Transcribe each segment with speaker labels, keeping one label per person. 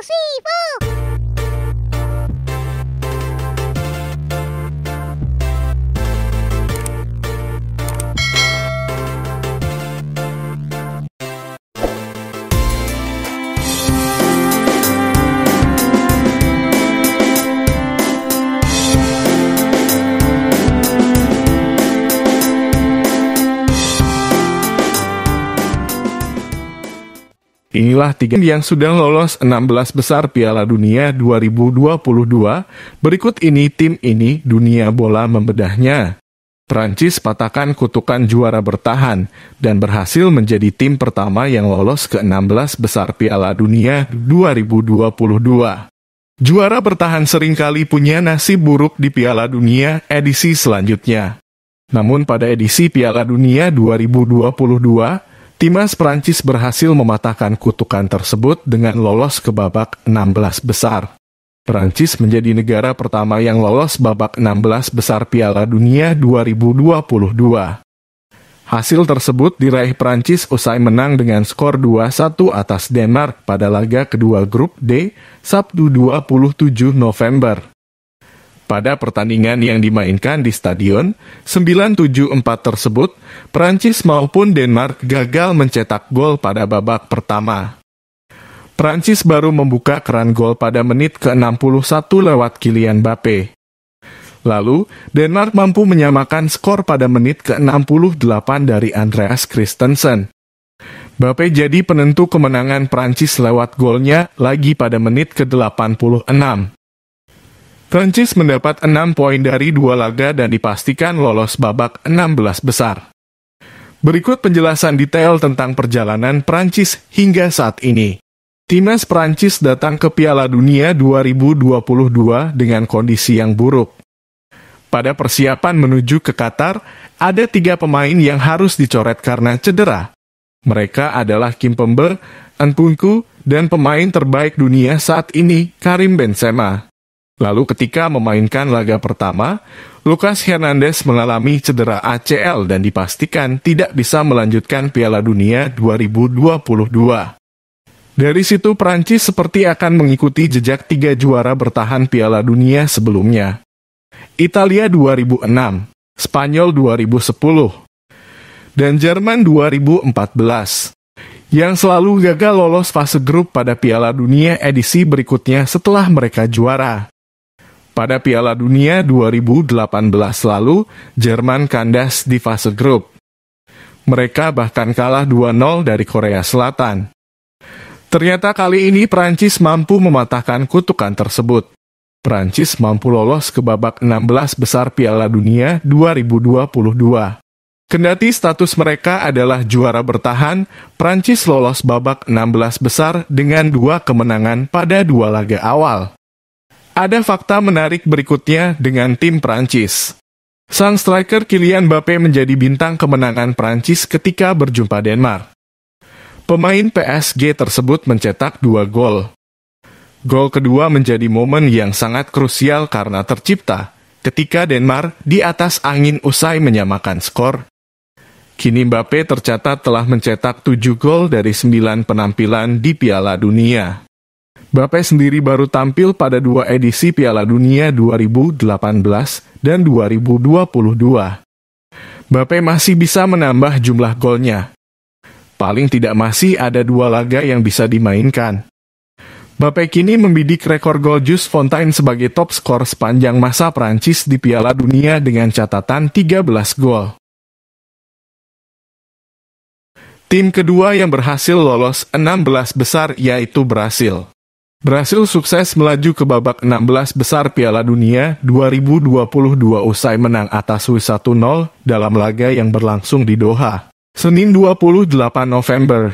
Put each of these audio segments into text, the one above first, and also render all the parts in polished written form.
Speaker 1: three, four.
Speaker 2: Inilah tiga yang sudah lolos 16 besar Piala Dunia 2022. Berikut ini tim ini dunia bola membedahnya. Prancis patahkan kutukan juara bertahan dan berhasil menjadi tim pertama yang lolos ke 16 besar Piala Dunia 2022. Juara bertahan seringkali punya nasib buruk di Piala Dunia edisi selanjutnya. Namun pada edisi Piala Dunia 2022, Timnas Prancis berhasil mematahkan kutukan tersebut dengan lolos ke babak 16 besar. Prancis menjadi negara pertama yang lolos babak 16 besar Piala Dunia 2022. Hasil tersebut diraih Prancis usai menang dengan skor 2-1 atas Denmark pada laga kedua grup D, Sabtu 27 November. Pada pertandingan yang dimainkan di stadion 974 tersebut, Prancis maupun Denmark gagal mencetak gol pada babak pertama. Prancis baru membuka keran gol pada menit ke-61 lewat Kylian Mbappé. Lalu, Denmark mampu menyamakan skor pada menit ke-68 dari Andreas Christensen. Mbappé jadi penentu kemenangan Prancis lewat golnya lagi pada menit ke-86. Prancis mendapat 6 poin dari 2 laga dan dipastikan lolos babak 16 besar. Berikut penjelasan detail tentang perjalanan Prancis hingga saat ini. Timnas Prancis datang ke Piala Dunia 2022 dengan kondisi yang buruk. Pada persiapan menuju ke Qatar, ada 3 pemain yang harus dicoret karena cedera. Mereka adalah Kimpembe, Nkunku, dan pemain terbaik dunia saat ini, Karim Benzema. Lalu ketika memainkan laga pertama, Lucas Hernandez mengalami cedera ACL dan dipastikan tidak bisa melanjutkan Piala Dunia 2022. Dari situ Prancis seperti akan mengikuti jejak 3 juara bertahan Piala Dunia sebelumnya. Italia 2006, Spanyol 2010, dan Jerman 2014. Yang selalu gagal lolos fase grup pada Piala Dunia edisi berikutnya setelah mereka juara. Pada Piala Dunia 2018 lalu, Jerman kandas di fase grup. Mereka bahkan kalah 2-0 dari Korea Selatan. Ternyata kali ini Prancis mampu mematahkan kutukan tersebut. Prancis mampu lolos ke babak 16 besar Piala Dunia 2022. Kendati status mereka adalah juara bertahan, Prancis lolos babak 16 besar dengan 2 kemenangan pada 2 laga awal. Ada fakta menarik berikutnya dengan tim Prancis. Sang striker Kylian Mbappé menjadi bintang kemenangan Prancis ketika berjumpa Denmark. Pemain PSG tersebut mencetak 2 gol. Gol kedua menjadi momen yang sangat krusial karena tercipta ketika Denmark di atas angin usai menyamakan skor. Kini Mbappé tercatat telah mencetak 7 gol dari 9 penampilan di Piala Dunia. Mbappé sendiri baru tampil pada 2 edisi Piala Dunia 2018 dan 2022. Mbappé masih bisa menambah jumlah golnya. Paling tidak masih ada 2 laga yang bisa dimainkan. Mbappé kini membidik rekor gol Jules Fontaine sebagai top skor sepanjang masa Prancis di Piala Dunia dengan catatan 13 gol. Tim kedua yang berhasil lolos 16 besar yaitu Brasil. Brasil sukses melaju ke babak 16 besar Piala Dunia 2022 usai menang atas Swiss 1-0 dalam laga yang berlangsung di Doha, Senin 28 November.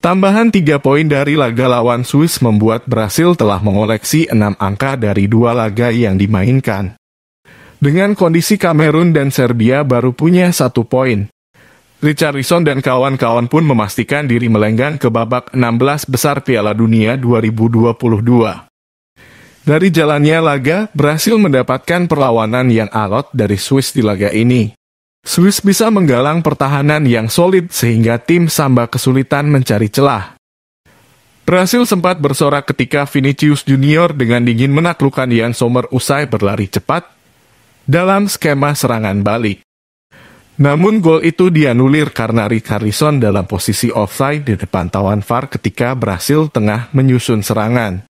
Speaker 2: Tambahan 3 poin dari laga lawan Swiss membuat Brasil telah mengoleksi 6 angka dari 2 laga yang dimainkan. Dengan kondisi Kamerun dan Serbia baru punya 1 poin. Richarlison dan kawan-kawan pun memastikan diri melenggang ke babak 16 besar Piala Dunia 2022. Dari jalannya laga, Brasil mendapatkan perlawanan yang alot dari Swiss di laga ini. Swiss bisa menggalang pertahanan yang solid sehingga tim Samba kesulitan mencari celah. Brasil sempat bersorak ketika Vinicius Junior dengan dingin menaklukkan Yann Sommer usai berlari cepat dalam skema serangan balik. Namun gol itu dianulir karena Richarlison dalam posisi offside di depan tawan VAR ketika Brasil tengah menyusun serangan.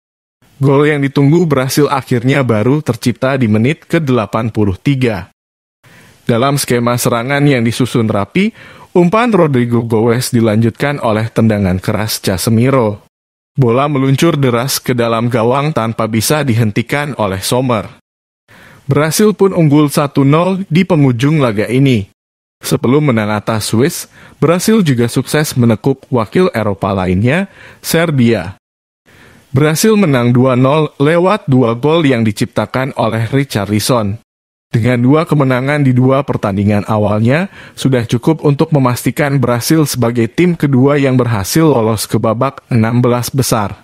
Speaker 2: Gol yang ditunggu Brasil akhirnya baru tercipta di menit ke-83. Dalam skema serangan yang disusun rapi, umpan Rodrigo Goes dilanjutkan oleh tendangan keras Casemiro. Bola meluncur deras ke dalam gawang tanpa bisa dihentikan oleh Sommer. Brasil pun unggul 1-0 di penghujung laga ini. Sebelum menang atas Swiss, Brasil juga sukses menekuk wakil Eropa lainnya, Serbia. Brasil menang 2-0 lewat 2 gol yang diciptakan oleh Richarlison. Dengan 2 kemenangan di 2 pertandingan awalnya, sudah cukup untuk memastikan Brasil sebagai tim kedua yang berhasil lolos ke babak 16 besar.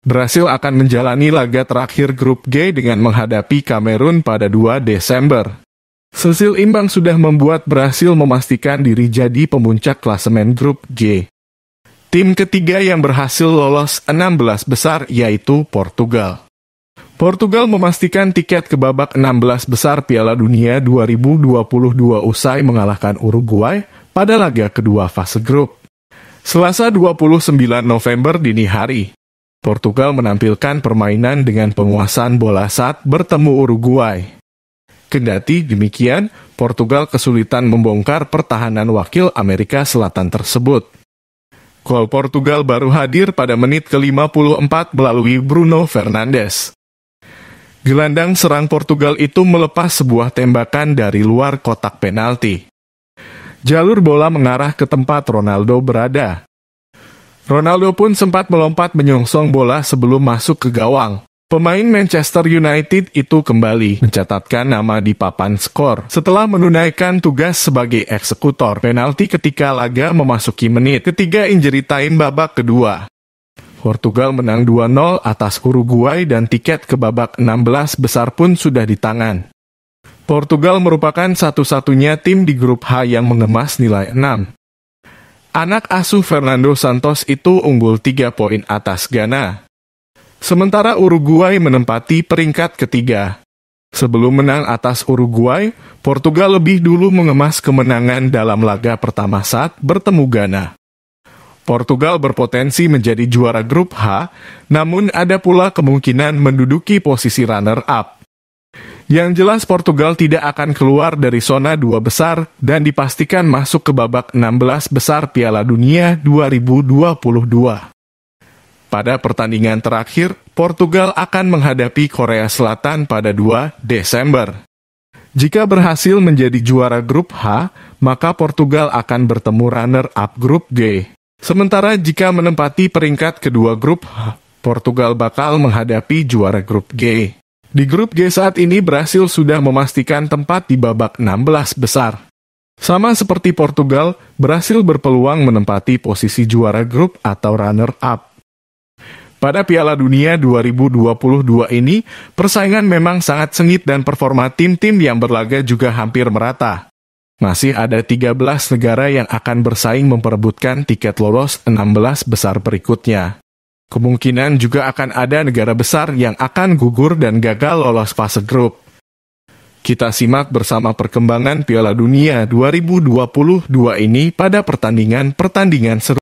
Speaker 2: Brasil akan menjalani laga terakhir grup G dengan menghadapi Kamerun pada 2 Desember. Hasil imbang sudah membuat Brasil memastikan diri jadi pemuncak klasemen grup G. Tim ketiga yang berhasil lolos 16 besar yaitu Portugal. Portugal memastikan tiket ke babak 16 besar Piala Dunia 2022 usai mengalahkan Uruguay pada laga kedua fase grup. Selasa 29 November dini hari, Portugal menampilkan permainan dengan penguasaan bola saat bertemu Uruguay. Kendati demikian, Portugal kesulitan membongkar pertahanan wakil Amerika Selatan tersebut. Gol Portugal baru hadir pada menit ke-54 melalui Bruno Fernandes. Gelandang serang Portugal itu melepas sebuah tembakan dari luar kotak penalti. Jalur bola mengarah ke tempat Ronaldo berada. Ronaldo pun sempat melompat menyongsong bola sebelum masuk ke gawang. Pemain Manchester United itu kembali mencatatkan nama di papan skor setelah menunaikan tugas sebagai eksekutor penalti ketika laga memasuki menit ketiga injury time babak kedua. Portugal menang 2-0 atas Uruguay dan tiket ke babak 16 besar pun sudah di tangan. Portugal merupakan satu-satunya tim di grup H yang mengemas nilai 6. Anak asuh Fernando Santos itu unggul 3 poin atas Ghana. Sementara Uruguay menempati peringkat ketiga. Sebelum menang atas Uruguay, Portugal lebih dulu mengemas kemenangan dalam laga pertama saat bertemu Ghana. Portugal berpotensi menjadi juara grup H, namun ada pula kemungkinan menduduki posisi runner-up. Yang jelas Portugal tidak akan keluar dari zona 2 besar dan dipastikan masuk ke babak 16 besar Piala Dunia 2022. Pada pertandingan terakhir, Portugal akan menghadapi Korea Selatan pada 2 Desember. Jika berhasil menjadi juara grup H, maka Portugal akan bertemu runner-up grup G. Sementara jika menempati peringkat kedua grup H, Portugal bakal menghadapi juara grup G. Di grup G saat ini Brasil sudah memastikan tempat di babak 16 besar. Sama seperti Portugal, Brasil berpeluang menempati posisi juara grup atau runner-up. Pada Piala Dunia 2022 ini, persaingan memang sangat sengit dan performa tim-tim yang berlaga juga hampir merata. Masih ada 13 negara yang akan bersaing memperebutkan tiket lolos 16 besar berikutnya. Kemungkinan juga akan ada negara besar yang akan gugur dan gagal lolos fase grup. Kita simak bersama perkembangan Piala Dunia 2022 ini pada pertandingan seru.